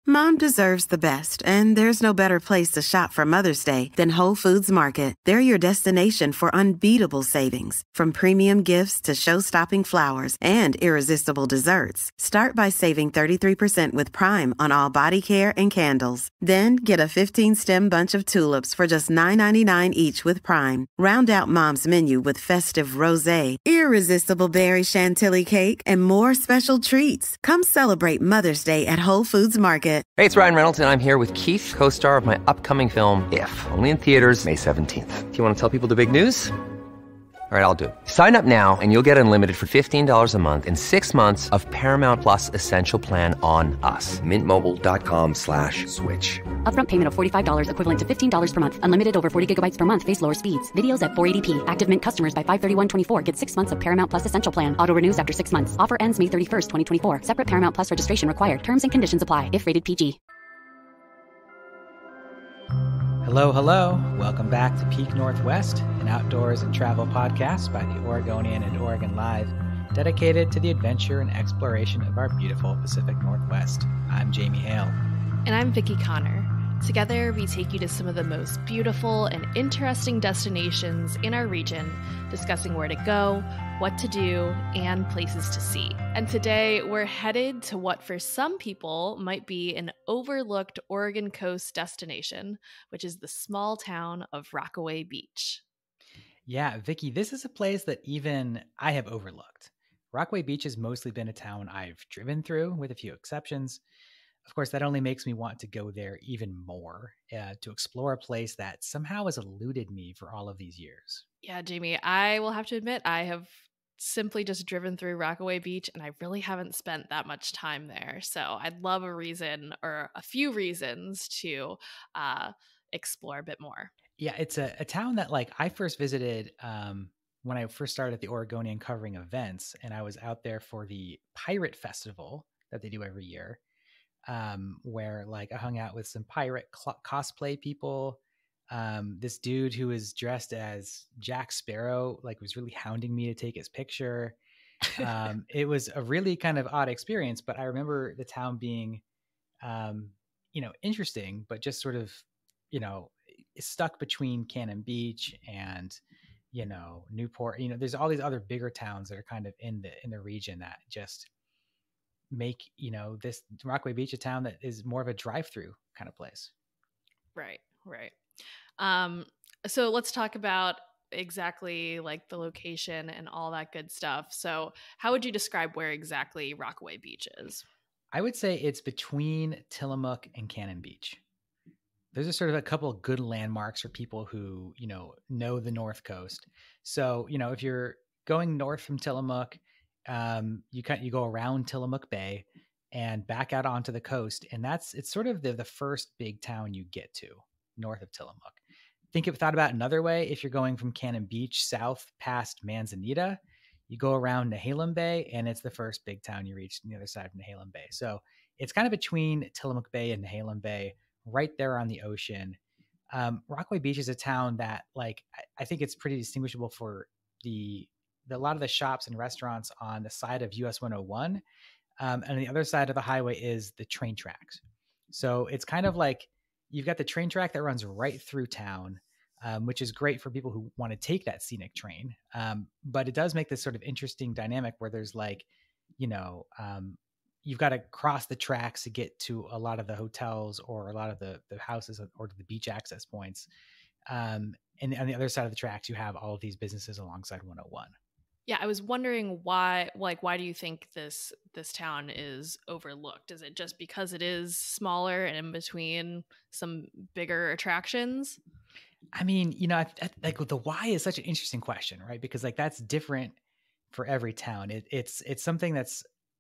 Mom deserves the best, and there's no better place to shop for Mother's Day than Whole Foods Market. They're your destination for unbeatable savings, from premium gifts to show-stopping flowers and irresistible desserts. Start by saving 33% with Prime on all body care and candles. Then get a 15-stem bunch of tulips for just $9.99 each with Prime. Round out Mom's menu with festive rosé, irresistible berry chantilly cake, and more special treats. Come celebrate Mother's Day at Whole Foods Market. Hey, it's Ryan Reynolds, and I'm here with Keith, co-star of my upcoming film, If, only in theaters May 17th. Do you want to tell people the big news? All right, I'll do it. Sign up now and you'll get unlimited for $15 a month and 6 months of Paramount Plus Essential Plan on us. MintMobile.com/switch. Upfront payment of $45 equivalent to $15 per month. Unlimited over 40 gigabytes per month. Face lower speeds. Videos at 480p. Active Mint customers by 531.24 get 6 months of Paramount Plus Essential Plan. Auto renews after 6 months. Offer ends May 31st, 2024. Separate Paramount Plus registration required. Terms and conditions apply if rated PG. Hello, hello. Welcome back to Peak Northwest, an outdoors and travel podcast by the Oregonian and Oregon Live, dedicated to the adventure and exploration of our beautiful Pacific Northwest. I'm Jamie Hale. And I'm Vicki Connor. Together, we take you to some of the most beautiful and interesting destinations in our region, discussing where to go, what to do, and places to see. And today, we're headed to what for some people might be an overlooked Oregon coast destination, which is the small town of Rockaway Beach. Yeah, Vicki, this is a place that even I have overlooked. Rockaway Beach has mostly been a town I've driven through, with a few exceptions. Of course, that only makes me want to go there even more, to explore a place that somehow has eluded me for all of these years. Yeah, Jamie, I will have to admit, I have simply just driven through Rockaway Beach and I really haven't spent that much time there. So I'd love a reason or a few reasons to explore a bit more. Yeah, it's a town that I first visited when I first started at the Oregonian covering events, and I was out there for the Pirate Festival that they do every year. Where I hung out with some pirate cosplay people. This dude who was dressed as Jack Sparrow, was really hounding me to take his picture. It was a really kind of odd experience, but I remember the town being, interesting, but just sort of, stuck between Cannon Beach and, Newport. There's all these other bigger towns that are kind of in the region that just make this Rockaway Beach a town that is more of a drive-through kind of place. Right. So let's talk about exactly the location and all that good stuff. So how would you describe where exactly Rockaway Beach is? I would say it's between Tillamook and Cannon Beach. Those are sort of a couple of good landmarks for people who know the North Coast. So if you're going north from Tillamook, you go around Tillamook Bay and back out onto the coast, and it's sort of the first big town you get to north of Tillamook. Thought about another way. If you're going from Cannon Beach south past Manzanita, you go around Nehalem Bay, and it's the first big town you reach on the other side of Nehalem Bay. So it's kind of between Tillamook Bay and Nehalem Bay, right there on the ocean. Rockaway Beach is a town that I think it's pretty distinguishable for a lot of the shops and restaurants on the side of US 101. And the other side of the highway is the train tracks. So it's kind of you've got the train track that runs right through town, which is great for people who want to take that scenic train. But it does make this sort of interesting dynamic where there's you've got to cross the tracks to get to a lot of the hotels or a lot of the houses or to the beach access points. And on the other side of the tracks, you have all of these businesses alongside 101. Yeah, I was wondering why do you think this town is overlooked? Is it just because it is smaller and in between some bigger attractions? I mean, the why is such an interesting question, right? Because that's different for every town. It's something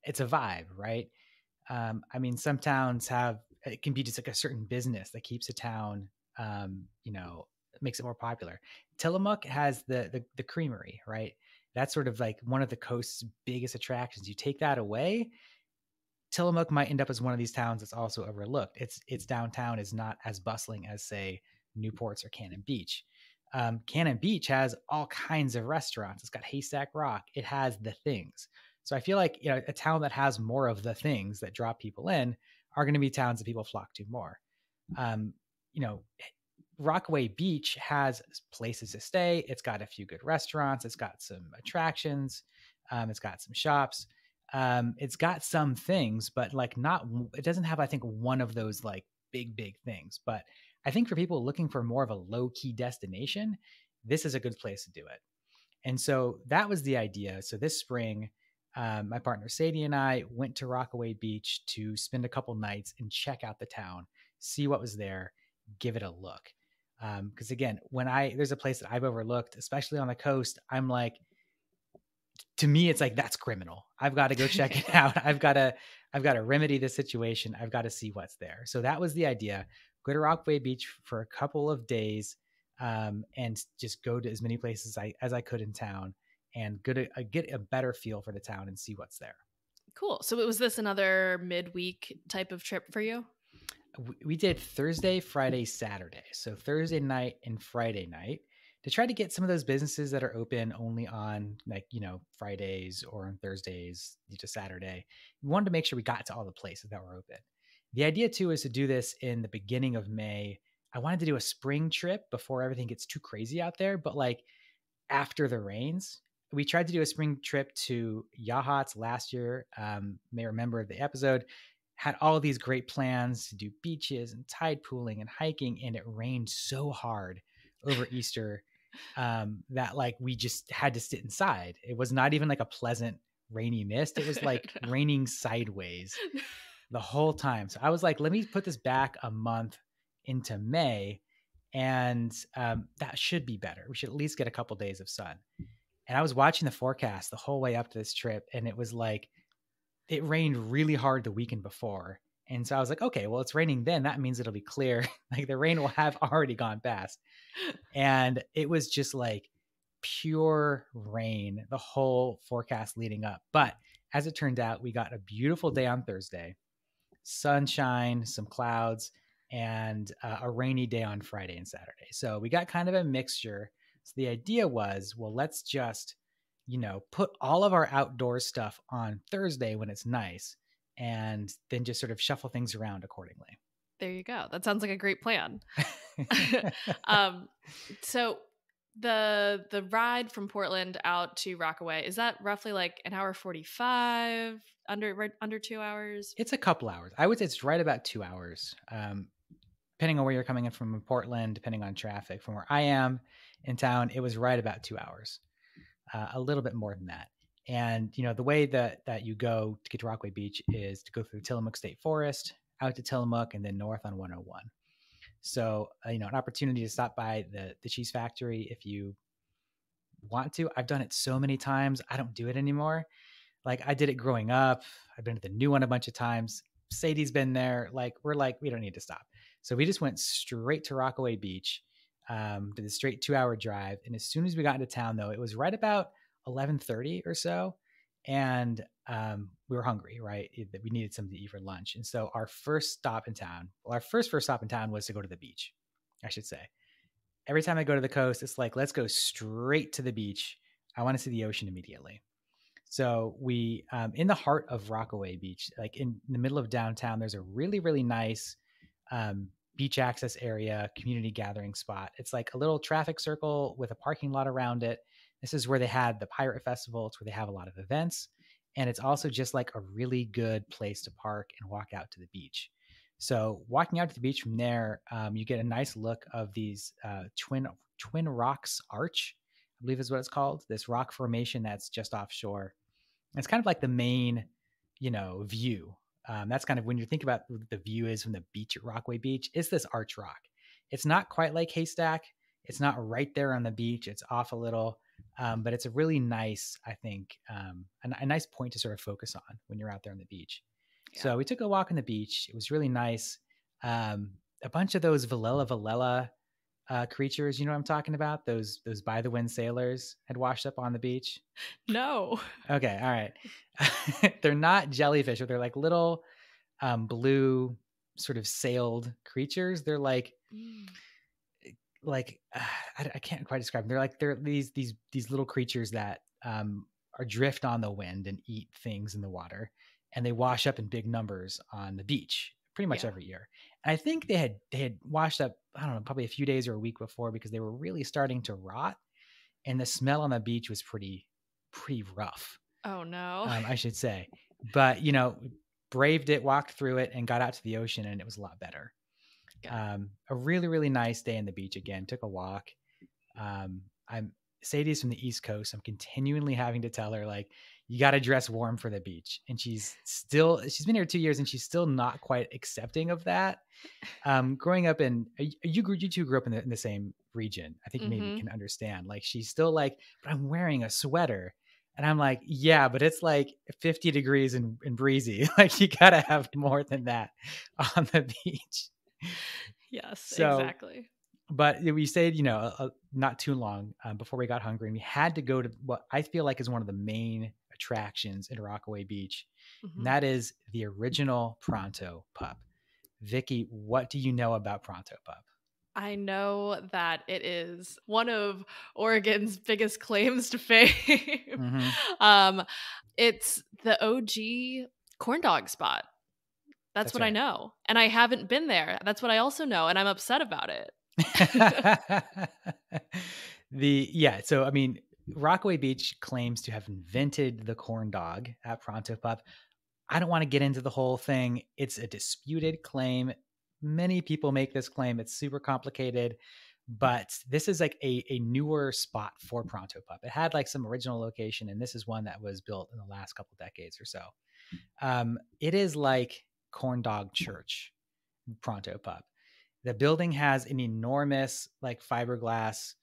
it's a vibe, right? I mean, some towns it can be just a certain business that keeps a town, makes it more popular. Tillamook has the creamery, right? That's sort of one of the coast's biggest attractions. You take that away, Tillamook might end up as one of these towns that's also overlooked. Its downtown is not as bustling as, say, Newport's or Cannon Beach. Cannon Beach has all kinds of restaurants. It's got Haystack Rock. It has the things. So I feel a town that has more of the things that draw people in are going to be towns that people flock to more. You know, Rockaway Beach has places to stay. It's got a few good restaurants. It's got some attractions. It's got some shops. It's got some things, but like it doesn't have, I think, one of those like big things. But I think for people looking for more of a low key destination, this is a good place to do it. And so that was the idea. So this spring, my partner Sadie and I went to Rockaway Beach to spend a couple nights and check out the town, see what was there, give it a look. Because again, there's a place that I've overlooked, especially on the coast, I'm like, to me, it's like, that's criminal. I've got to go check it out. I've got to remedy the situation. I've got to see what's there. So that was the idea. Go to Rockaway Beach for a couple of days, and just go to as many places as I could in town and get a better feel for the town and see what's there. Cool. So was this another midweek type of trip for you? We did Thursday, Friday, Saturday. So Thursday night and Friday night to try to get some of those businesses that are open only on like, you know, Fridays or on Thursdays to Saturday. We wanted to make sure we got to all the places that were open. The idea too is to do this in the beginning of May. I wanted to do a spring trip before everything gets too crazy out there, but like after the rains. We tried to do a spring trip to Yachats last year. May remember the episode. Had all these great plans to do beaches and tide pooling and hiking, and it rained so hard over Easter that like we just had to sit inside. It was not even like a pleasant rainy mist. It was like raining sideways the whole time. So I was like, let me put this back a month into May, and that should be better. We should at least get a couple days of sun. And I was watching the forecast the whole way up to this trip, and it was like, it rained really hard the weekend before. And so I was like, okay, well, it's raining then. That means it'll be clear. Like the rain will have already gone past. And it was just like pure rain, the whole forecast leading up. But as it turned out, we got a beautiful day on Thursday, sunshine, some clouds, and a rainy day on Friday and Saturday. So we got kind of a mixture. So the idea was, well, let's just, you know, put all of our outdoor stuff on Thursday when it's nice, and then just sort of shuffle things around accordingly. There you go. That sounds like a great plan. So the ride from Portland out to Rockaway, is that roughly like an hour 45, under 2 hours? It's a couple hours. I would say it's right about 2 hours. Depending on where you're coming in from Portland, depending on traffic. From where I am in town, it was right about 2 hours. A little bit more than that. And, you know, the way that you go to get to Rockaway Beach is to go through Tillamook State Forest, out to Tillamook, and then north on 101. So, you know, an opportunity to stop by the cheese factory if you want to. I've done it so many times. I don't do it anymore. Like I did it growing up. I've been to the new one a bunch of times. Sadie's been there. Like, we're like, we don't need to stop. So we just went straight to Rockaway Beach, did a straight 2 hour drive. And as soon as we got into town though, it was right about 11:30 or so. And we were hungry, right? We needed something to eat for lunch. And so our first stop in town, well, our first stop in town was to go to the beach, I should say. Every time I go to the coast, it's like, let's go straight to the beach. I want to see the ocean immediately. So we, in the heart of Rockaway Beach, like in the middle of downtown, there's a really, really nice beach access area, community gathering spot. It's like a little traffic circle with a parking lot around it. This is where they had the Pirate Festival. It's where they have a lot of events. And it's also just like a really good place to park and walk out to the beach. So walking out to the beach from there, you get a nice look of these Twin Rocks Arch, I believe is what it's called. This rock formation that's just offshore. It's kind of like the main, you know, view. That's kind of when you think about the view is from the beach at Rockaway Beach, it's this arch rock. It's not quite like Haystack. It's not right there on the beach. It's off a little, but it's a really nice, I think, a nice point to sort of focus on when you're out there on the beach. Yeah. So we took a walk on the beach. It was really nice. A bunch of those Villela creatures, you know what I'm talking about? Those by the wind sailors had washed up on the beach. No. Okay, all right. They're not jellyfish, but they're like little blue sort of sailed creatures. They're like I can't quite describe them. They're these little creatures that are drift on the wind and eat things in the water, and they wash up in big numbers on the beach pretty much every year. And I think they had washed up, I don't know, probably a few days or a week before, because they were really starting to rot, and the smell on the beach was pretty rough. Oh no. I should say. But, braved it, walked through it, and got out to the ocean, and it was a lot better. A really, really nice day on the beach again. Took a walk. Sadie's from the East Coast. I'm continually having to tell her, like, you got to dress warm for the beach. And she's been here 2 years, and she's still not quite accepting of that. Growing up you two grew up in the same region. I think maybe you can understand. Like, she's still like, but I'm wearing a sweater. And I'm like, yeah, but it's like 50 degrees and breezy. Like, you got to have more than that on the beach. Yes, exactly. But we stayed, not too long before we got hungry, and we had to go to what I feel like is one of the main attractions in Rockaway Beach, and that is the original Pronto Pup. Vicky, what do you know about Pronto Pup? I know that it is one of Oregon's biggest claims to fame. It's the OG corn dog spot. That's what right. I know. And I haven't been there. That's what I also know. And I'm upset about it. So I mean, Rockaway Beach claims to have invented the corn dog at Pronto Pup. I don't want to get into the whole thing. It's a disputed claim. Many people make this claim. It's super complicated, but this is like a newer spot for Pronto Pup. It had like some original location, and this is one that was built in the last couple decades or so. It is like Corn Dog Church, Pronto Pup. The building has an enormous like fiberglass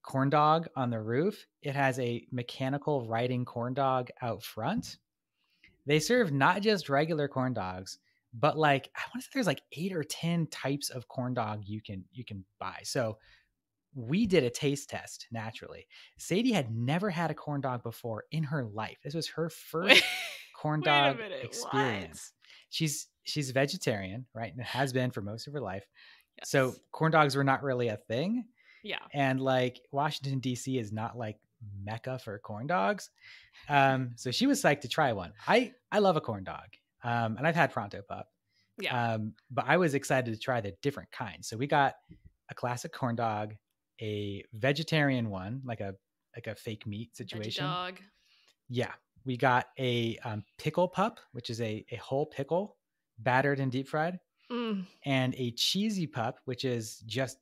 corn dog on the roof. It has a mechanical riding corn dog out front. They serve not just regular corn dogs, but like, I want to say there's like 8 or 10 types of corn dog you can buy. So we did a taste test naturally. Sadie had never had a corn dog before in her life. This was her first corn dog experience. What? She's vegetarian, right? And has been for most of her life. Yes. So corn dogs were not really a thing. Yeah. And like Washington, D.C. is not like Mecca for corn dogs. So she was psyched to try one. I love a corn dog. And I've had Pronto Pup. Yeah. But I was excited to try the different kinds. So we got a classic corn dog, a vegetarian one, like a fake meat situation. Veggie dog. Yeah. We got a pickle pup, which is a whole pickle battered and deep fried. And a cheesy pup, which is just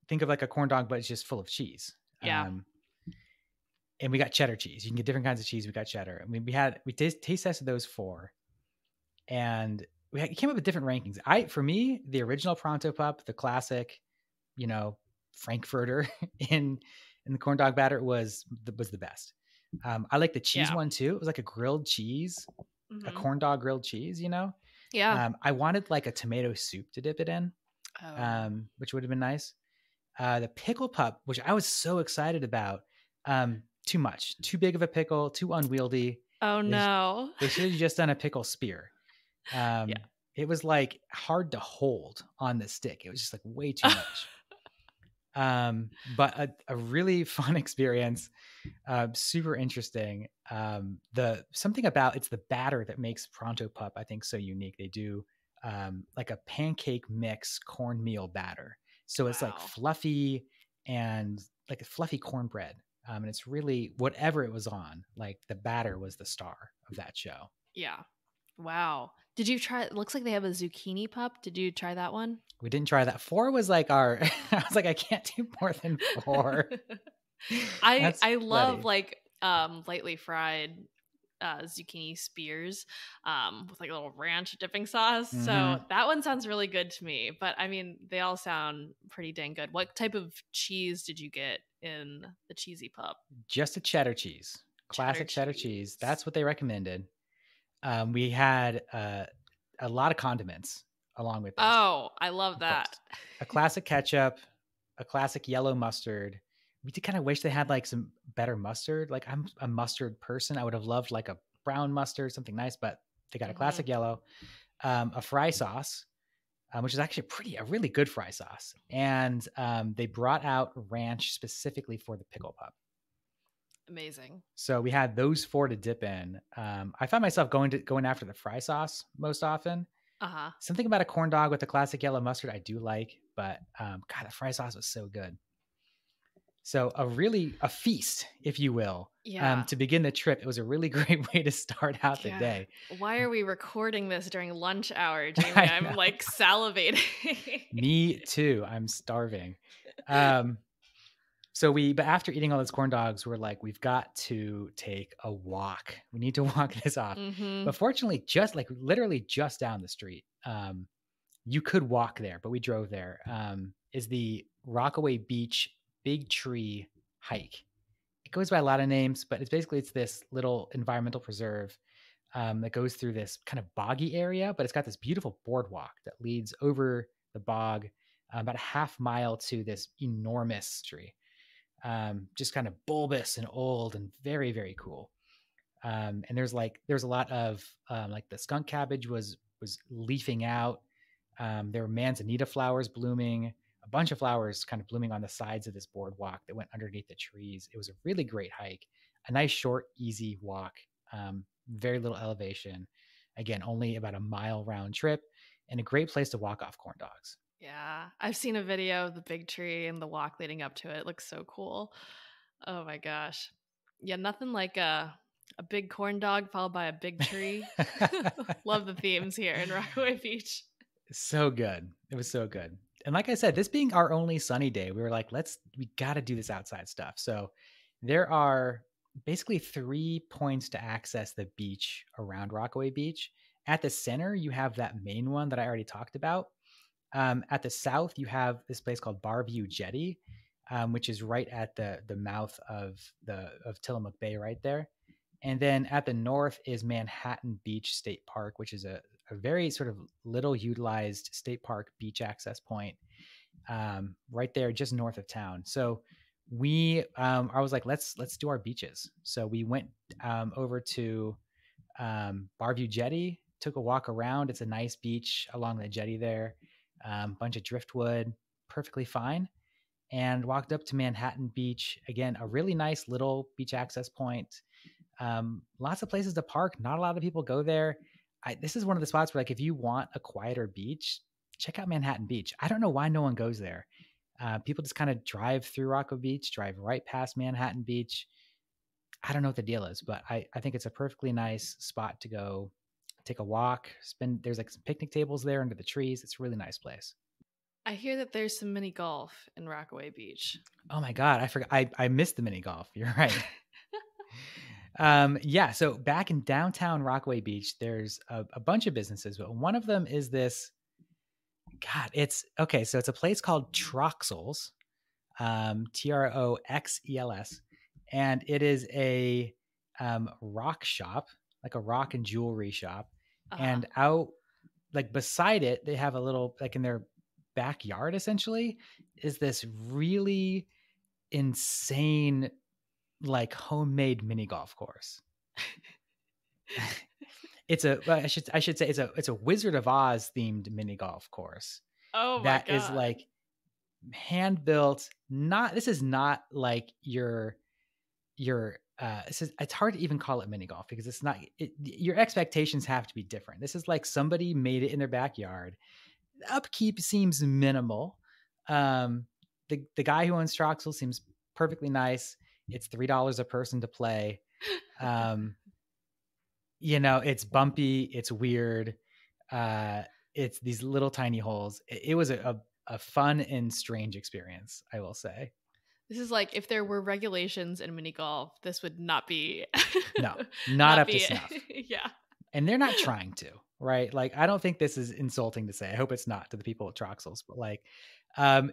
think of like a corn dog, but it's just full of cheese. Yeah. And we got cheddar cheese. You can get different kinds of cheese. We got cheddar. I mean, we taste tested those 4, and we came up with different rankings. For me, the original Pronto Pup, the classic, Frankfurter in the corn dog batter was the best. I like the cheese one too. It was like a grilled cheese, a corn dog grilled cheese, Yeah. I wanted like a tomato soup to dip it in, which would have been nice. The pickle pup, which I was so excited about, too much, too big of a pickle, too unwieldy. Oh no. They should have just done a pickle spear. It was like hard to hold on the stick. It was just like way too much. But a really fun experience, super interesting. Something about it's the batter that makes Pronto Pup, I think, so unique. They do like a pancake mix cornmeal batter, so it's like fluffy and like a fluffy cornbread. And it's really whatever it was on. Like the batter was the star of that show. Yeah. Wow. Did you try? It looks like they have a zucchini pup. Did you try that one? We didn't try that. 4 was like I was like, I can't do more than 4. I love like lightly fried zucchini spears with like a little ranch dipping sauce. So that one sounds really good to me. But I mean, they all sound pretty dang good. What type of cheese did you get in the cheesy pup? Just a cheddar cheese. Classic cheddar cheese. That's what they recommended. We had a lot of condiments along with this. Oh, I love that. A classic ketchup, a classic yellow mustard. We did kind of wish they had like some better mustard. Like I'm a mustard person. I would have loved like a brown mustard, something nice, but they got a classic yellow, a fry sauce, which is actually a really good fry sauce. And they brought out ranch specifically for the pickle pup. Amazing. So we had those 4 to dip in. I found myself going after the fry sauce most often. Something about a corn dog with the classic yellow mustard I do like, but God, the fry sauce was so good. So a feast, if you will, to begin the trip. It was a really great way to start out the day. Why are we recording this during lunch hour, Jamie? I'm like salivating. Me too. I'm starving. But after eating all those corn dogs, we're like, we've got to take a walk. We need to walk this off. But fortunately, literally just down the street, you could walk there, but we drove there, is the Rockaway Beach Big Tree hike. It goes by a lot of names, but it's this little environmental preserve that goes through this kind of boggy area, but it's got this beautiful boardwalk that leads over the bog about a half mile to this enormous tree. Just kind of bulbous and old and very, very cool. And there's a lot of like the skunk cabbage was leafing out. There were manzanita flowers blooming, a bunch of flowers kind of blooming on the sides of this boardwalk that went underneath the trees. It was a really great hike, a nice, short, easy walk, very little elevation. Again, only about a mile round trip, and a great place to walk off corn dogs. Yeah, I've seen a video of the big tree and the walk leading up to it. It looks so cool. Oh my gosh. Yeah, nothing like a big corn dog followed by a big tree. Love the themes here in Rockaway Beach. So good. It was so good. And like I said, this being our only sunny day, we were like, we got to do this outside stuff. So there are basically 3 points to access the beach around Rockaway Beach. At the center, you have that main one that I already talked about. At the south, you have this place called Barview Jetty, which is right at the mouth of Tillamook Bay right there. And then at the north is Manhattan Beach State Park, which is a very sort of little utilized state park beach access point right there just north of town. So I was like, let's do our beaches. So we went over to Barview Jetty, took a walk around. It's a nice beach along the jetty there. Bunch of driftwood, perfectly fine. And walked up to Manhattan Beach. Again, a really nice little beach access point. Lots of places to park. Not a lot of people go there. This is one of the spots where, like, if you want a quieter beach, check out Manhattan Beach. I don't know why no one goes there. People just kind of drive through Rockaway Beach, drive right past Manhattan Beach. I don't know what the deal is, but I think it's a perfectly nice spot to go take a walk. There's like some picnic tables there under the trees. It's a really nice place. I hear that there's some mini golf in Rockaway Beach. Oh my God, I forgot. I missed the mini golf. You're right. Yeah. So back in downtown Rockaway Beach, there's a bunch of businesses, but one of them is this. God, it's okay. So it's a place called Troxels, Troxels, and it is a rock shop, like a rock and jewelry shop. And out, like beside it, they have a little, like in their backyard, essentially, is this really insane, like homemade mini golf course. I should say it's a Wizard of Oz themed mini golf course. Oh my God. That is like hand built. This is not like it's hard to even call it mini golf because it's not. Your expectations have to be different. This is like somebody made it in their backyard. Upkeep seems minimal. The guy who owns Troxel seems perfectly nice. It's $3 a person to play. It's bumpy. It's weird. It's these little tiny holes. It was a fun and strange experience, I will say. This is like if there were regulations in mini golf, this would not be. No, not up to snuff. Yeah. And they're not trying to, right? Like, I don't think this is insulting to say. I hope it's not to the people at Troxels, but like,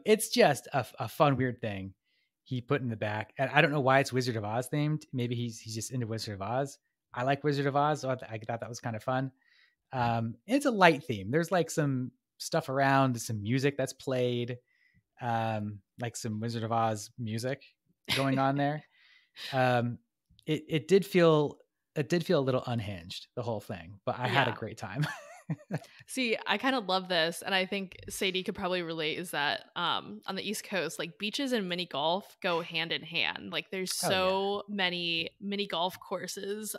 it's just a fun, weird thing he put in the back. And I don't know why it's Wizard of Oz themed. Maybe he's just into Wizard of Oz. I like Wizard of Oz, so I thought that was kind of fun. It's a light theme. There's like some stuff around, some music that's played, like some Wizard of Oz music going on there. It did feel a little unhinged, the whole thing, but I had a great time. See, I kind of love this, and I think Sadie could probably relate, is that on the East Coast, like beaches and mini golf go hand in hand. Like there's Oh yeah. so many mini golf courses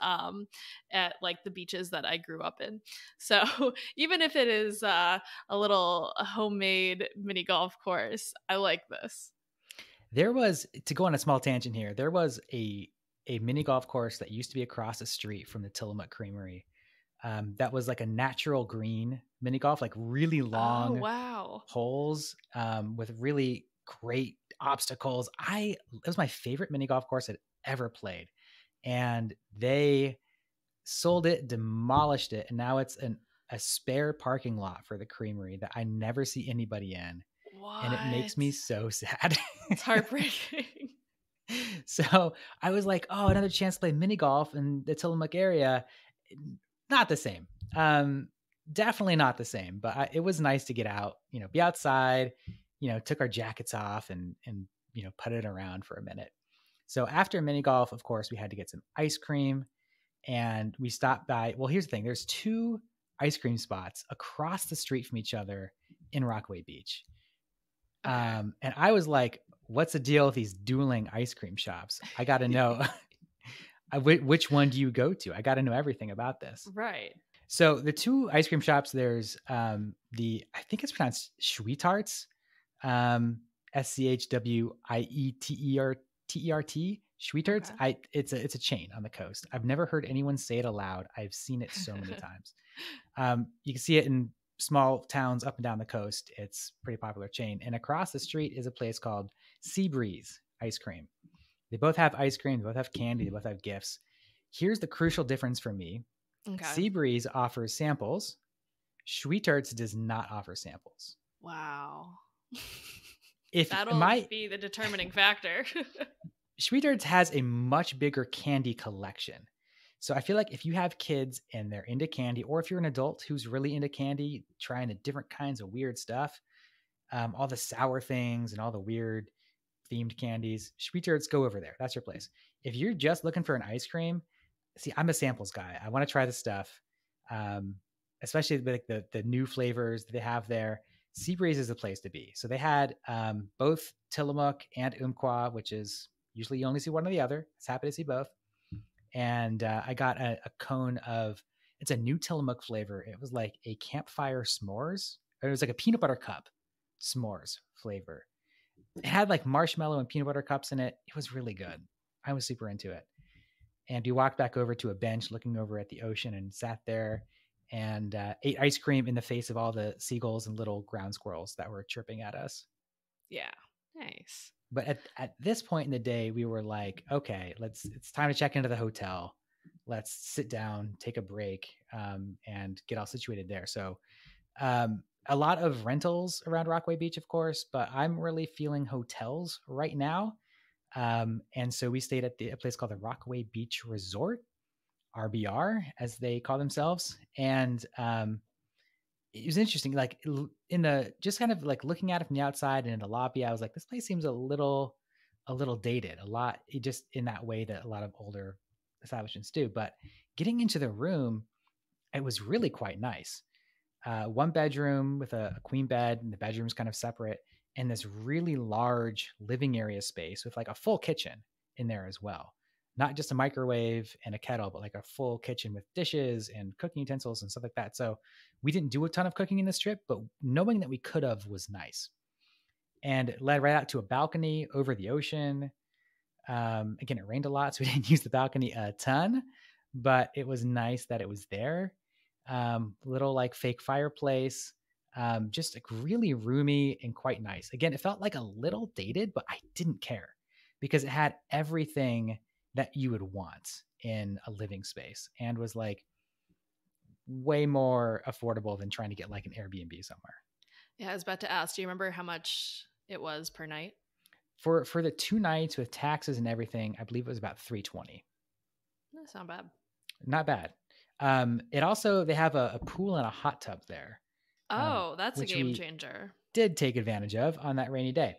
at like the beaches that I grew up in. So even if it is a little homemade mini golf course, I like this. There was, to go on a small tangent here, there was a mini golf course that used to be across the street from the Tillamook Creamery. That was like a natural green mini golf, like really Oh, long wow. holes with really great obstacles. It was my favorite mini golf course I'd ever played. And they sold it, demolished it, and now it's a spare parking lot for the creamery that I never see anybody in. What? And it makes me so sad. It's heartbreaking. So I was like, oh, another chance to play mini golf in the Tillamook area. Not the same. Definitely not the same, but it was nice to get out, be outside, took our jackets off and putted around for a minute. So after mini golf, of course, we had to get some ice cream, and we stopped by. Well, here's the thing. There's 2 ice cream spots across the street from each other in Rockaway Beach. Okay. And I was like, what's the deal with these dueling ice cream shops? I got to know which one do you go to? I got to know everything about this. Right. So the 2 ice cream shops, there's I think it's pronounced Schweetarts, SCHWIETERT, Schweetarts. Okay. It's a chain on the coast. I've never heard anyone say it aloud. I've seen it so many times. You can see it in small towns up and down the coast. It's a pretty popular chain. And across the street is a place called Seabreeze Ice Cream. They both have ice cream. They both have candy. They both have gifts. Here's the crucial difference for me. Okay. Seabreeze offers samples. Schweetarts does not offer samples. Wow. That'll be the determining factor. Schweetarts has a much bigger candy collection. So I feel like if you have kids and they're into candy, or if you're an adult who's really into candy, trying the different kinds of weird stuff, all the sour things and all the weird themed candies, Schweetarts, go over there. That's your place. If you're just looking for an ice cream, see, I'm a samples guy. I want to try the stuff, especially like the new flavors that they have there. Seabreeze is the place to be. So they had both Tillamook and Umpqua, which is usually you only see one or the other. I was happy to see both. And I got a cone of, it's a new Tillamook flavor. It was like a campfire s'mores. Or it was like a peanut butter cup s'mores flavor. It had like marshmallow and peanut butter cups in it. It was really good. I was super into it. And we walked back over to a bench looking over at the ocean and sat there and ate ice cream in the face of all the seagulls and little ground squirrels that were chirping at us. Yeah. Nice. But at this point in the day, we were like, okay, it's time to check into the hotel. Let's sit down, take a break, and get all situated there. So a lot of rentals around Rockaway Beach, of course, but I'm really feeling hotels right now. And so we stayed at a place called the Rockaway Beach Resort, RBR, as they call themselves. And it was interesting, like just kind of like looking at it from the outside and in the lobby, I was like, this place seems a little dated, just in that way that a lot of older establishments do. But getting into the room, it was really quite nice. 1 bedroom with a queen bed, and the bedroom's kind of separate, and this really large living area space with like a full kitchen in there as well. Not just a microwave and a kettle, but like a full kitchen with dishes and cooking utensils and stuff like that. So we didn't do a ton of cooking in this trip, but knowing that we could have was nice. And it led right out to a balcony over the ocean. Again, it rained a lot, so we didn't use the balcony a ton, but it was nice that it was there. Little like fake fireplace, just like really roomy and quite nice. Again, it felt like a little dated, but I didn't care because it had everything that you would want in a living space and was like way more affordable than trying to get like an Airbnb somewhere. Yeah, I was about to ask, do you remember how much it was per night? For the 2 nights with taxes and everything, I believe it was about $320. That's not bad. Not bad. It also, they have a pool and a hot tub there. Oh, that's a game changer. Did take advantage of on that rainy day.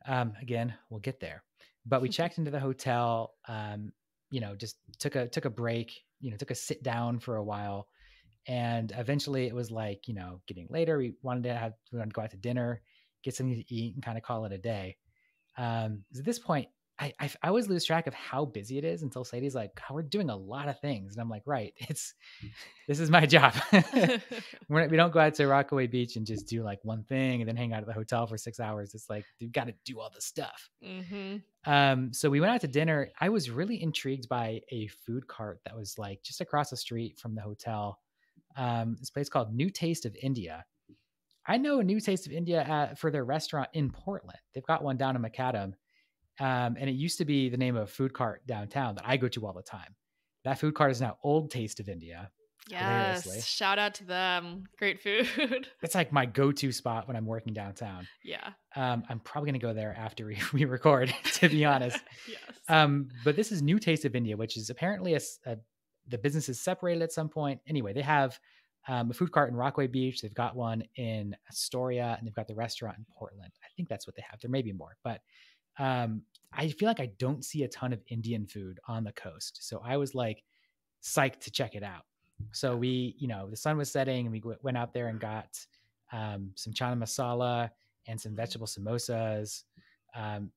Again, we'll get there. But we checked into the hotel, just took a break, took a sit down for a while. And eventually it was like, getting later. We wanted to go out to dinner, get something to eat, and kind of call it a day. At this point, I always lose track of how busy it is until Sadie's like, "Oh, we're doing a lot of things." And I'm like, right, this is my job. We don't go out to Rockaway Beach and just do like one thing and then hang out at the hotel for 6 hours. It's like, you've got to do all the stuff. So we went out to dinner. I was really intrigued by a food cart that was like just across the street from the hotel. This place called New Taste of India. I know a New Taste of India for their restaurant in Portland. They've got one down in Macadam. And it used to be the name of a food cart downtown that I go to all the time. That food cart is now Old Taste of India. Yes. Shout out to them. Great food. It's like my go-to spot when I'm working downtown. Yeah. I'm probably going to go there after we record, to be honest. Yes. But this is New Taste of India, which is apparently the business is separated at some point. Anyway, they have a food cart in Rockaway Beach. They've got one in Astoria, and they've got the restaurant in Portland. I think that's what they have. There may be more, but I feel like I don't see a ton of Indian food on the coast. So I was like psyched to check it out. So we, the sun was setting and we went out there and got some chana masala and some vegetable samosas and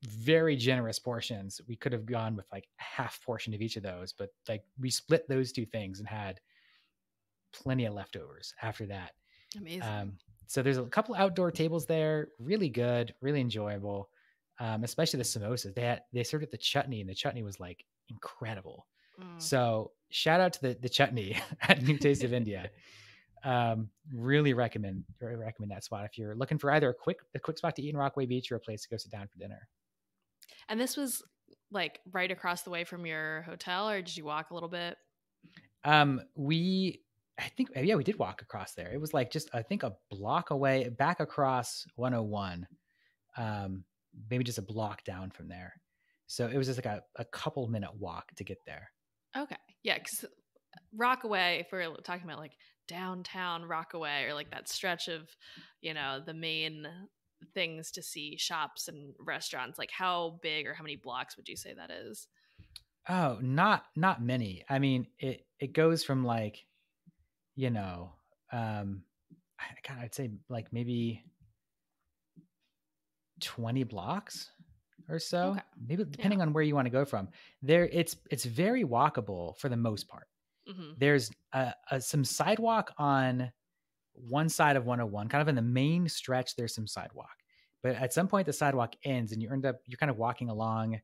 very generous portions. We could have gone with like a half portion of each of those, but like we split those two things and had plenty of leftovers after that. Amazing. So there's a couple outdoor tables there, really good, really enjoyable. Especially the samosas. They served it the chutney, and the chutney was like incredible. So shout out to the chutney at New Taste of India. Really recommend that spot if you're looking for either a quick spot to eat in Rockaway Beach or a place to go sit down for dinner. And this was like right across the way from your hotel, or did you walk a little bit? We did walk across there. It was like just, I think, a block away, back across 101. Maybe just a block down from there. So it was just like a couple minute walk to get there. Okay. Yeah. Because Rockaway, if we're talking about like downtown Rockaway or like that stretch of, the main things to see, shops and restaurants, like how big or how many blocks would you say that is? Oh, not many. I mean, it goes from like, I'd say like maybe 20 blocks or so, okay. Maybe depending on where you want to go from there. It's very walkable for the most part. Mm-hmm. There's some sidewalk on one side of 101, kind of in the main stretch. There's some sidewalk, but at some point the sidewalk ends and you're kind of walking along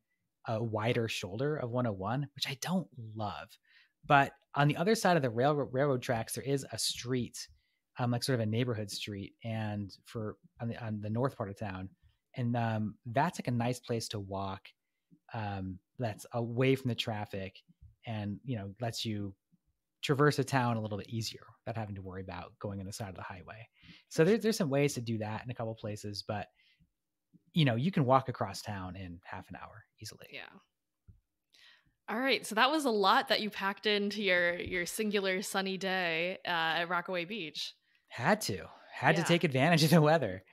a wider shoulder of 101, which I don't love. But on the other side of the railroad tracks, there is a street, like sort of a neighborhood street, and on the north part of town. And that's like a nice place to walk. That's away from the traffic, and lets you traverse a town a little bit easier without having to worry about going on the side of the highway. So there's some ways to do that in a couple of places, but you can walk across town in half an hour easily. Yeah. All right. So that was a lot that you packed into your singular sunny day at Rockaway Beach. Had to take advantage of the weather.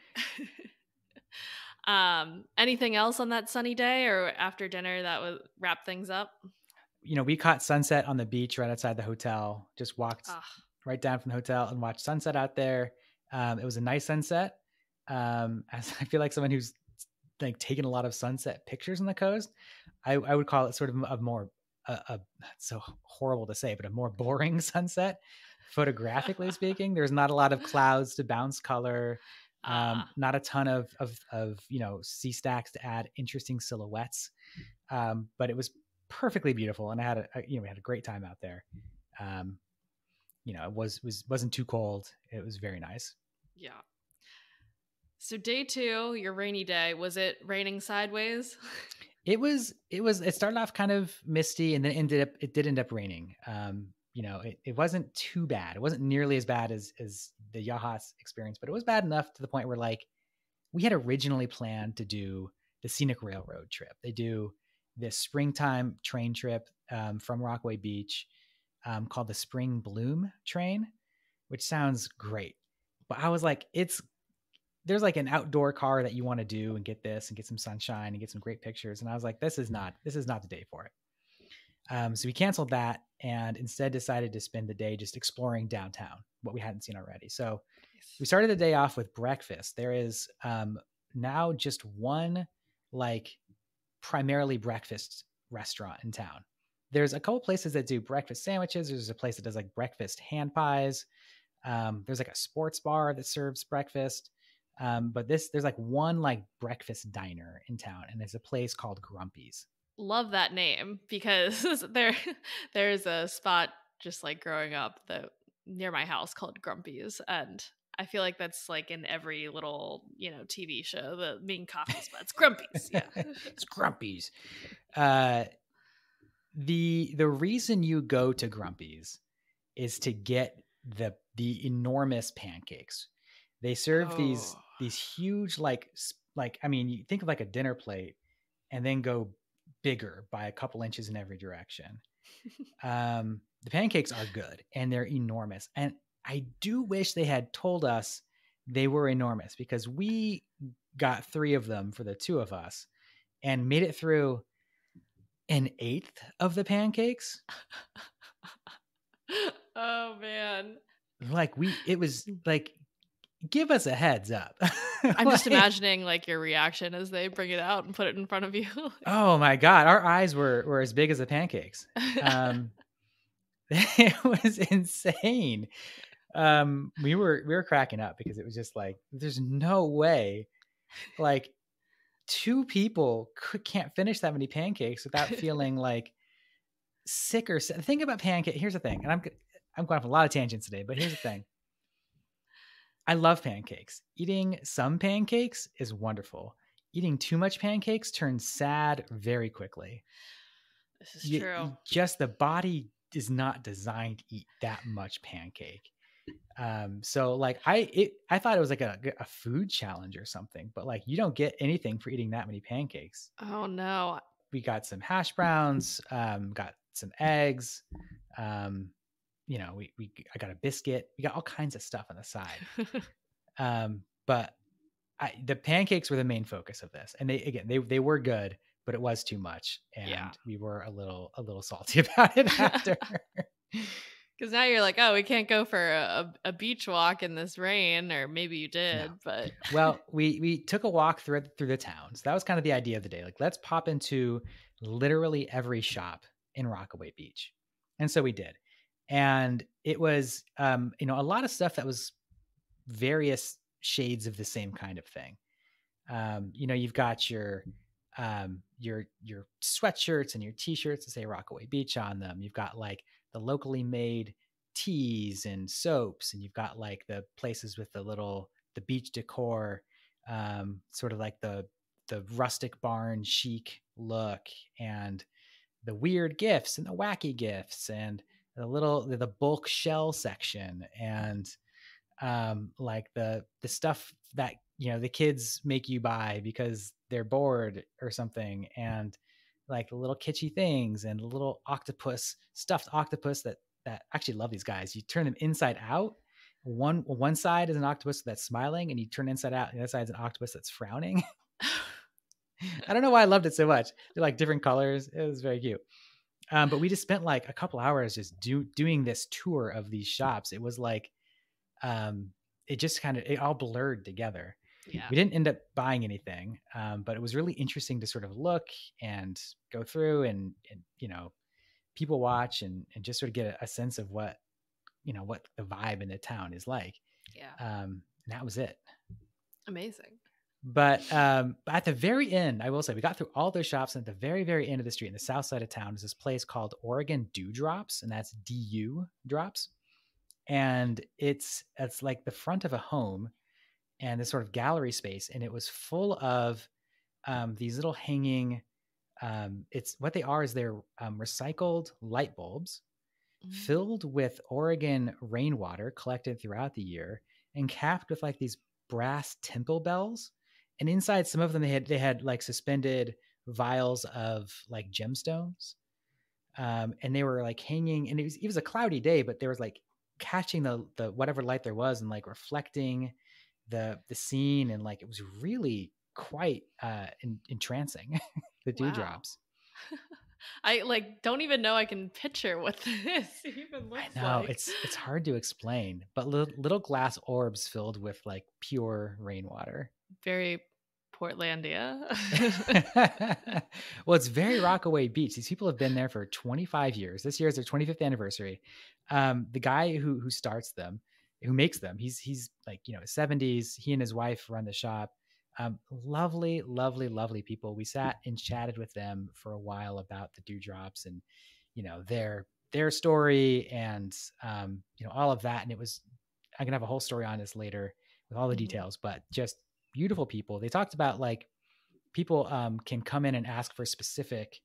Anything else on that sunny day or after dinner that would wrap things up? We caught sunset on the beach right outside the hotel, just walked right down from the hotel and watched sunset out there. It was a nice sunset. As I feel like someone who's like taken a lot of sunset pictures on the coast, I would call it sort of a more, so horrible to say, but a more boring sunset, photographically speaking. There's not a lot of clouds to bounce color. Not a ton of sea stacks to add interesting silhouettes. But it was perfectly beautiful, and we had a great time out there. It wasn't too cold. It was very nice. Yeah. So day 2, your rainy day, was it raining sideways? It started off kind of misty, and then it did end up raining. It wasn't too bad. It wasn't nearly as bad as the Yachats experience, but it was bad enough to the point where like we had originally planned to do the scenic railroad trip. They do this springtime train trip from Rockaway Beach called the Spring Bloom Train, which sounds great. But I was like, there's like an outdoor car that you want to do and get this and get some sunshine and get some great pictures. And I was like, this is not the day for it. So we canceled that and instead decided to spend the day just exploring downtown, what we hadn't seen already. So we started the day off with breakfast. There is now just one like primarily breakfast restaurant in town. There's a couple places that do breakfast sandwiches. There's a place that does like breakfast hand pies. There's like a sports bar that serves breakfast. But there's like one like breakfast diner in town, and it's a place called Grumpy's. Love that name, because there's a spot just like growing up that near my house called Grumpy's, and I feel like that's like in every little, TV show, the main coffee spots. Grumpy's. Yeah. It's Grumpy's. The reason you go to Grumpy's is to get the enormous pancakes. They serve these huge like I mean, you think of like a dinner plate and then go bigger by a couple inches in every direction. The pancakes are good and they're enormous. And I do wish they had told us they were enormous, because we got 3 of them for the 2 of us and made it through an 1/8 of the pancakes. Oh man. Like it was like, give us a heads up. I'm just imagining like your reaction as they bring it out and put it in front of you. Oh my God. Our eyes were as big as the pancakes. It was insane. We were cracking up because it was just like, there's no way like 2 people can't finish that many pancakes without feeling like sick or sick. The thing about pancake, here's the thing, and I'm going off a lot of tangents today, but here's the thing. I love pancakes. Eating some pancakes is wonderful. Eating too much pancakes turns sad very quickly. This is true. Just the body is not designed to eat that much pancake. So like I thought it was like a food challenge or something, but like you don't get anything for eating that many pancakes. Oh no. We got some hash browns, got some eggs, I got a biscuit. We got all kinds of stuff on the side. But the pancakes were the main focus of this. And they were good, but it was too much. And we were a little salty about it after. Because now you're like, oh, we can't go for a beach walk in this rain, or maybe you did, No. but well, we took a walk through the town. So that was kind of the idea of the day. Like, let's pop into literally every shop in Rockaway Beach. And so we did. And it was, a lot of stuff that was various shades of the same kind of thing. You've got your sweatshirts and your t-shirts that say Rockaway Beach on them. You've got like the locally made teas and soaps, and you've got like the places with the beach decor, sort of like the rustic barn chic look, and the weird gifts and the wacky gifts, and the bulk shell section, and like the stuff that the kids make you buy because they're bored or something, and like the little kitschy things, and the little stuffed octopus that actually love these guys. You turn them inside out. One side is an octopus that's smiling, and you turn inside out, and the other side is an octopus that's frowning. I don't know why I loved it so much. They're like different colors. It was very cute. But we just spent like a couple hours just doing this tour of these shops. It was like, it all blurred together. Yeah. We didn't end up buying anything, but it was really interesting to sort of look and go through and people watch and just sort of get a sense of what the vibe in the town is like. Yeah. And that was it. Amazing. But at the very end, I will say, we got through all those shops, and at the very, very end of the street in the south side of town is this place called Oregon Dewdrops, and that's DU drops. And it's like the front of a home and this sort of gallery space. And it was full of these little hanging, it's what they are is they're recycled light bulbs filled with Oregon rainwater collected throughout the year and capped with like these brass temple bells. And inside some of them, they had like suspended vials of like gemstones. And they were like hanging, and it was a cloudy day, but there was like catching the whatever light there was and like reflecting the scene. And like, it was really quite entrancing. The dewdrops. I like don't even know I can picture what this even I looks know like. it's hard to explain, but little glass orbs filled with like pure rainwater. Very Portlandia. Well, it's very Rockaway Beach. These people have been there for 25 years. This year is their 25th anniversary. The guy who starts them, who makes them, he's like, you know, his 70s. He and his wife run the shop. Lovely, lovely, lovely people. We sat and chatted with them for a while about the dewdrops and, you know, their story and you know, all of that. And it was, I can have a whole story on this later with all the details, but just beautiful people. They talked about like people can come in and ask for specific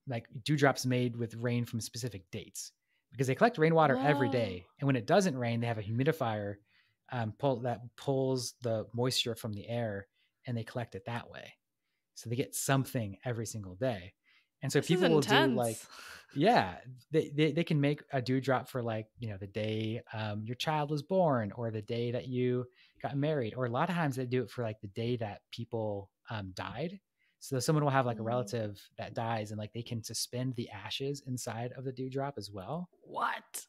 like dewdrops made with rain from specific dates because they collect rainwater every Whoa. day. And when it doesn't rain, they have a humidifier that pulls the moisture from the air and they collect it that way. So they get something every single day. And so This people is will do like, intense. yeah, they can make a dewdrop for like, you know, the day your child was born or the day that you got married, or a lot of times they do it for like the day that people died. So someone will have like a relative that dies and like they can suspend the ashes inside of the dewdrop as well. What?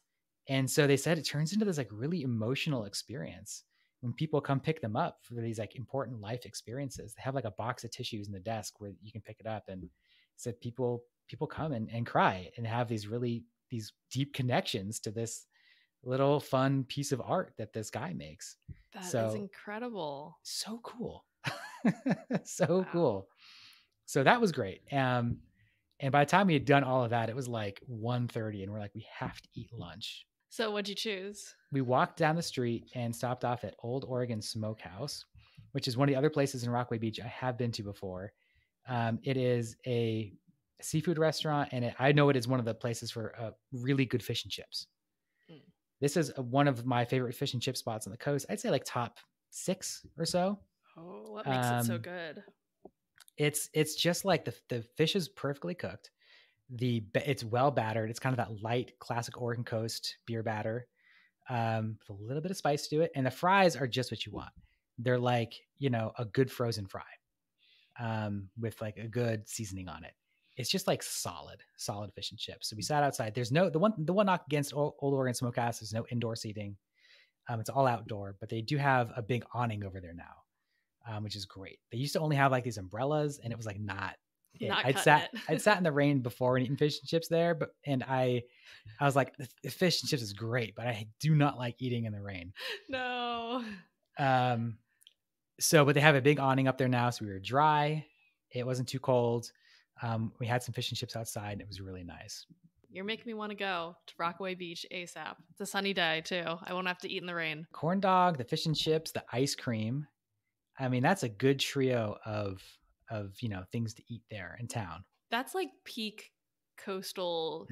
And so they said it turns into this like really emotional experience when people come pick them up for these like important life experiences. They have like a box of tissues in the desk where you can pick it up. And so people come and cry and have these deep connections to this little fun piece of art that this guy makes. That is So incredible. so cool. So Wow. cool. So that was great. And by the time we had done all of that, it was like 1:30 and we're like, we have to eat lunch. So what'd you choose? We walked down the street and stopped off at Old Oregon Smokehouse, which is one of the other places in Rockaway Beach I have been to before. It is a seafood restaurant, and I know it is one of the places for really good fish and chips. Mm. This is one of my favorite fish and chip spots on the coast. I'd say like top 6 or so. Oh, what makes it so good? It's just like the fish is perfectly cooked. It's well battered. It's kind of that light classic Oregon coast beer batter. With a little bit of spice to it. And the fries are just what you want. They're like, you know, a good frozen fry with like a good seasoning on it. It's just like solid fish and chips. So we sat outside. There's no, the one knock against Old Oregon Smokehouse, there's no indoor seating. It's all outdoor, but they do have a big awning over there now, which is great. They used to only have like these umbrellas and it was like not I'd sat in the rain before and eaten fish and chips there, and I was like, the fish and chips is great, but I do not like eating in the rain. No. But they have a big awning up there now, so we were dry. It wasn't too cold. We had some fish and chips outside, and it was really nice. You're making me want to go to Rockaway Beach ASAP. It's a sunny day too. I won't have to eat in the rain. Corn dog, the fish and chips, the ice cream. I mean, that's a good trio of you know, things to eat there in town. That's like peak coastal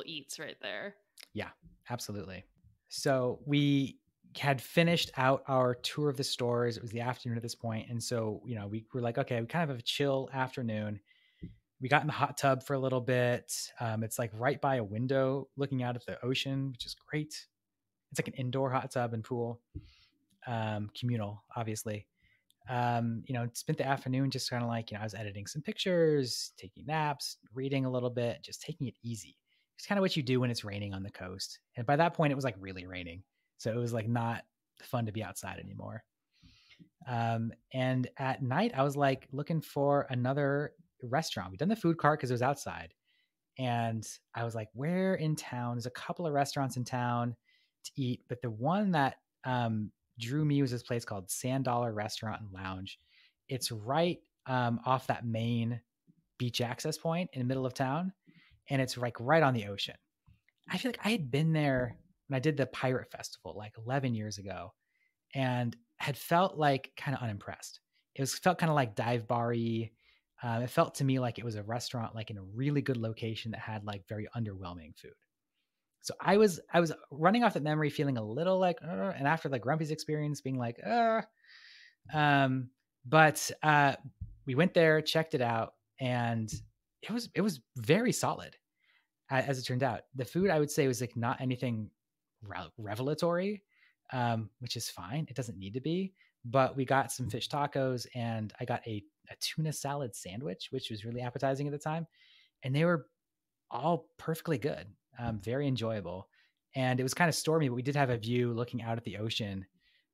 eats right there. Yeah, absolutely. So we had finished out our tour of the stores. It was the afternoon at this point. And so, you know, we were like, okay, we kind of have a chill afternoon. We got in the hot tub for a little bit. It's like right by a window looking out at the ocean, which is great. It's like an indoor hot tub and pool, communal, obviously. You know, spent the afternoon just kind of like, you know, I was editing some pictures, taking naps, reading a little bit, just taking it easy. It's kind of what you do when it's raining on the coast. And by that point, it was like really raining. So it was like not fun to be outside anymore. And at night, I was like looking for another restaurant. We'd done the food cart because it was outside. And I was like, where in town? There's a couple of restaurants in town to eat, but the one that drew me was this place called Sand Dollar Restaurant and Lounge. It's right off that main beach access point in the middle of town. And it's like right on the ocean. I feel like I had been there when I did the Pirate Festival like 11 years ago and had felt like kind of unimpressed. Felt kind of like dive bar-y. It felt to me like it was a restaurant like in a really good location that had like very underwhelming food. So I was running off that memory feeling a little like, and after the Grumpy's experience being like, but we went there, checked it out, and it was very solid. As it turned out, the food I would say was like not anything revelatory, which is fine. It doesn't need to be, but we got some fish tacos and I got a tuna salad sandwich, which was really appetizing at the time. and they were all perfectly good, very enjoyable. And it was kind of stormy, but we did have a view looking out at the ocean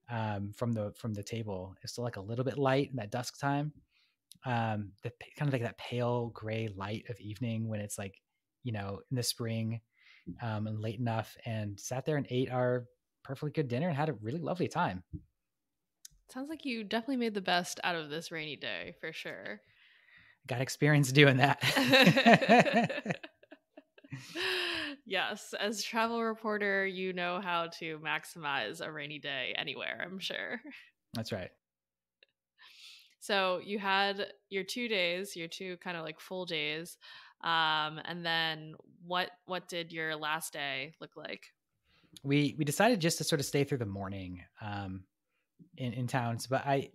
from the table. It's still like a little bit light in that dusk time. The kind of like that pale gray light of evening when it's like, in the spring, and late enough, and sat there and ate our perfectly good dinner and had a really lovely time. Sounds like you definitely made the best out of this rainy day for sure. Got experience doing that. Yes, as travel reporter, you know how to maximize a rainy day anywhere, I'm sure. That's right. So you had your 2 days, your two kind of like full days. And then what did your last day look like? We decided just to sort of stay through the morning in towns, but I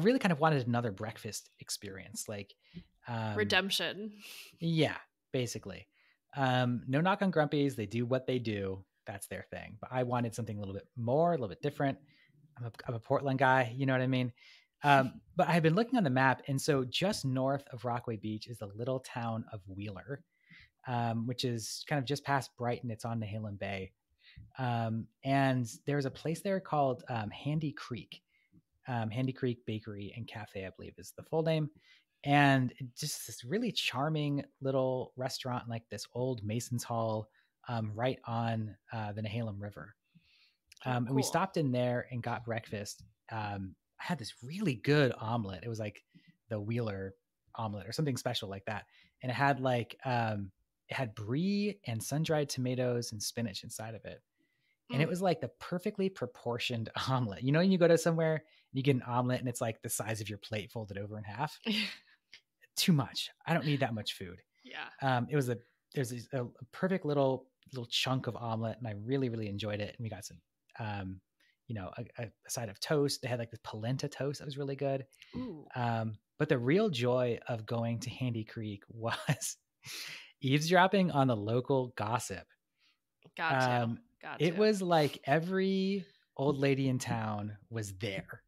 really kind of wanted another breakfast experience, like Redemption. Yeah, basically. No knock on Grumpy's. They do what they do. That's their thing. But I wanted something a little bit more, a little bit different. I'm a Portland guy. You know what I mean? But I had been looking on the map. And so just north of Rockaway Beach is the little town of Wheeler, which is kind of just past Brighton. It's on Nehalem Bay. And there's a place there called Handy Creek. Handy Creek Bakery and Cafe, I believe is the full name. And just this really charming little restaurant, like this old Mason's Hall, right on the Nehalem River. And we stopped in there and got breakfast. I had this really good omelet. It was like the Wheeler omelet or something special like that. And it had it had brie and sun-dried tomatoes and spinach inside of it. And it was like the perfectly proportioned omelet. You know, when you go to somewhere and you get an omelet and it's like the size of your plate folded over in half. Too much. I don't need that much food. Yeah. There's a perfect little chunk of omelet, and I really, really enjoyed it. And we got some, a side of toast. They had like this polenta toast that was really good. Ooh. But the real joy of going to Handy Creek was eavesdropping on the local gossip. Gotcha. It was like every old lady in town was there,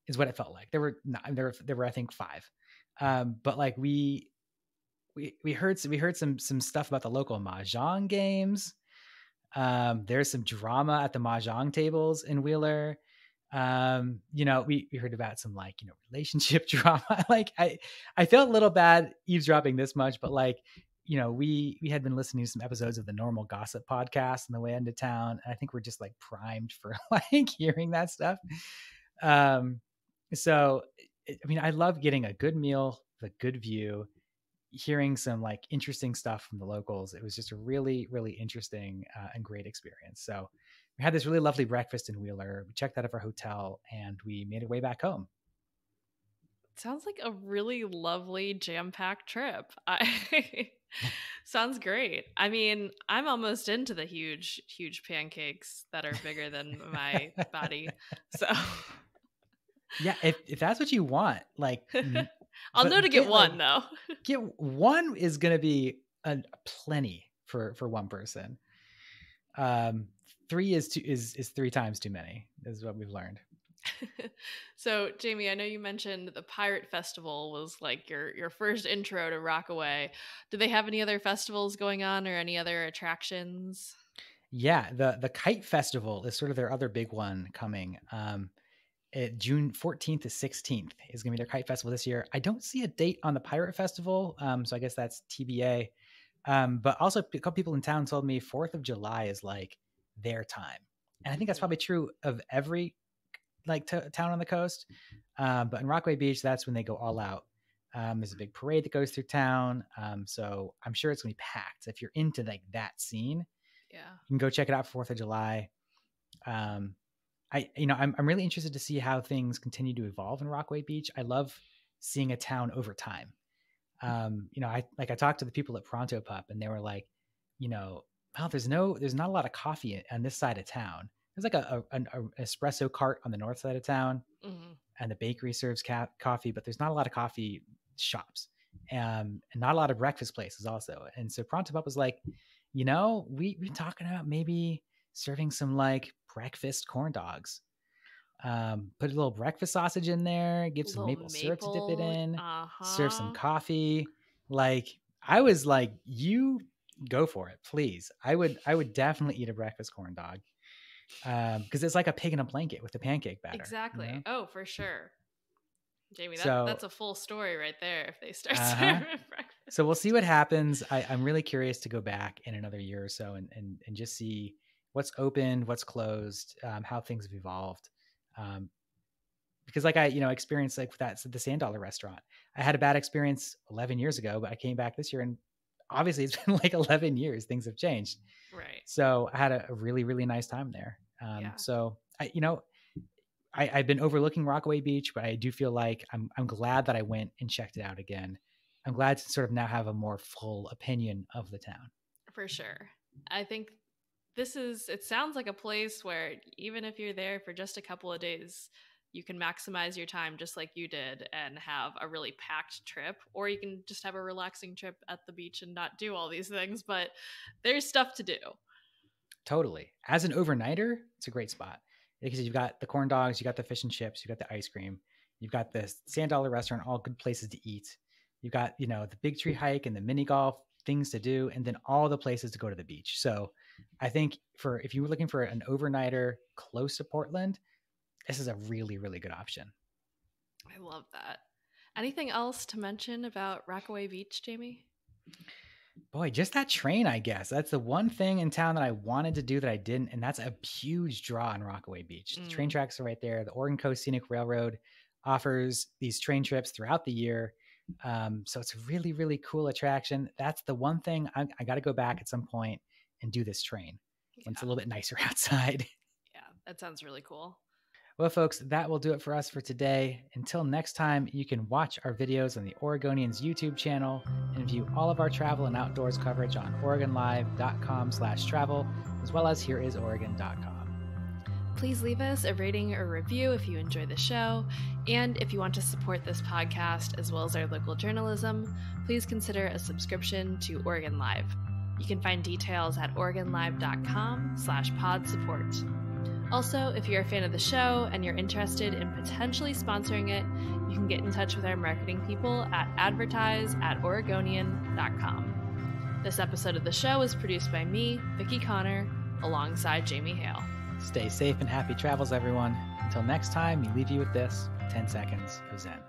is what it felt like. There were I think 5. But like we heard some stuff about the local mahjong games. There's some drama at the mahjong tables in Wheeler. We heard about some relationship drama. Like I felt a little bad eavesdropping this much, but we had been listening to some episodes of the Normal Gossip podcast on the way into town. And I think we're just like primed for hearing that stuff. So, I love getting a good meal, a good view, hearing some interesting stuff from the locals. It was just a really, really interesting and great experience. So we had this really lovely breakfast in Wheeler. We checked out of our hotel and we made our way back home. Sounds like a really lovely jam-packed trip. Sounds great. I'm almost into the huge pancakes that are bigger than my body. So yeah, if that's what you want, I'll know to get one though. Get one is going to be plenty for one person. 3 is 3 times too many, is what we've learned. So Jamie, I know you mentioned the Pirate Festival was like your first intro to Rockaway. Do they have any other festivals going on or any other attractions? Yeah, the Kite Festival is sort of their other big one coming. June 14th to 16th is going to be their Kite Festival this year. I don't see a date on the Pirate Festival, so I guess that's TBA. But also a couple people in town told me 4th of July is like their time. And I think that's probably true of every town on the coast. But in Rockaway Beach, that's when they go all out. There's a big parade that goes through town. So I'm sure it's going to be packed. So if you're into that scene, yeah, you can go check it out 4th of July. I'm really interested to see how things continue to evolve in Rockaway Beach. I love seeing a town over time. I talked to the people at Pronto Pup and they were like, there's not a lot of coffee on this side of town. There's like an espresso cart on the north side of town, and the bakery serves coffee, but there's not a lot of coffee shops, and not a lot of breakfast places also. And so Pronto Pup was like, we've been talking about maybe serving some breakfast corn dogs. Put a little breakfast sausage in there, give some maple syrup to dip it in, serve some coffee. Like, I was like, you go for it, please. I would definitely eat a breakfast corn dog. Because it's like a pig in a blanket with the pancake batter. Exactly. You know? Oh, for sure. Jamie, So that's a full story right there if they start serving breakfast. So we'll see what happens. I'm really curious to go back in another year or so and just see what's open, what's closed, how things have evolved. Because like I, experienced like the Sand Dollar restaurant. I had a bad experience 11 years ago, but I came back this year and obviously it's been like 11 years. Things have changed. Right. So I had a really, really nice time there. Yeah. So I've been overlooking Rockaway Beach, but I do feel like I'm glad that I went and checked it out again. I'm glad to sort of now have a more full opinion of the town. For sure. I think it sounds like a place where even if you're there for just a couple of days, you can maximize your time just like you did and have a really packed trip, or you can just have a relaxing trip at the beach and not do all these things, but there's stuff to do. Totally. As an overnighter, it's a great spot because you've got the corn dogs, you got the fish and chips, you got the ice cream, you've got the Sand Dollar restaurant, all good places to eat. You've got, the Big Tree hike and the mini golf, things to do, and then all the places to go to the beach. So I think if you were looking for an overnighter close to Portland, this is a really, really good option. I love that. Anything else to mention about Rockaway Beach, Jamie? Boy, just that train, I guess. That's the one thing in town that I wanted to do that I didn't, and that's a huge draw in Rockaway Beach. The train tracks are right there. The Oregon Coast Scenic Railroad offers these train trips throughout the year. So it's a really, really cool attraction. That's the one thing I got to go back at some point and do this train when it's a little bit nicer outside. Yeah, that sounds really cool. Well, folks, that will do it for us for today. Until next time, you can watch our videos on the Oregonians YouTube channel and view all of our travel and outdoors coverage on OregonLive.com/travel, as well as HereIsOregon.com. Please leave us a rating or review if you enjoy the show. And if you want to support this podcast as well as our local journalism, please consider a subscription to Oregon Live. You can find details at OregonLive.com/pod support. Also, if you're a fan of the show and you're interested in potentially sponsoring it, you can get in touch with our marketing people at advertise@oregonian.com. This episode of the show was produced by me, Vicki Connor, alongside Jamie Hale. Stay safe and happy travels, everyone. Until next time, we leave you with this 10 seconds of Zen.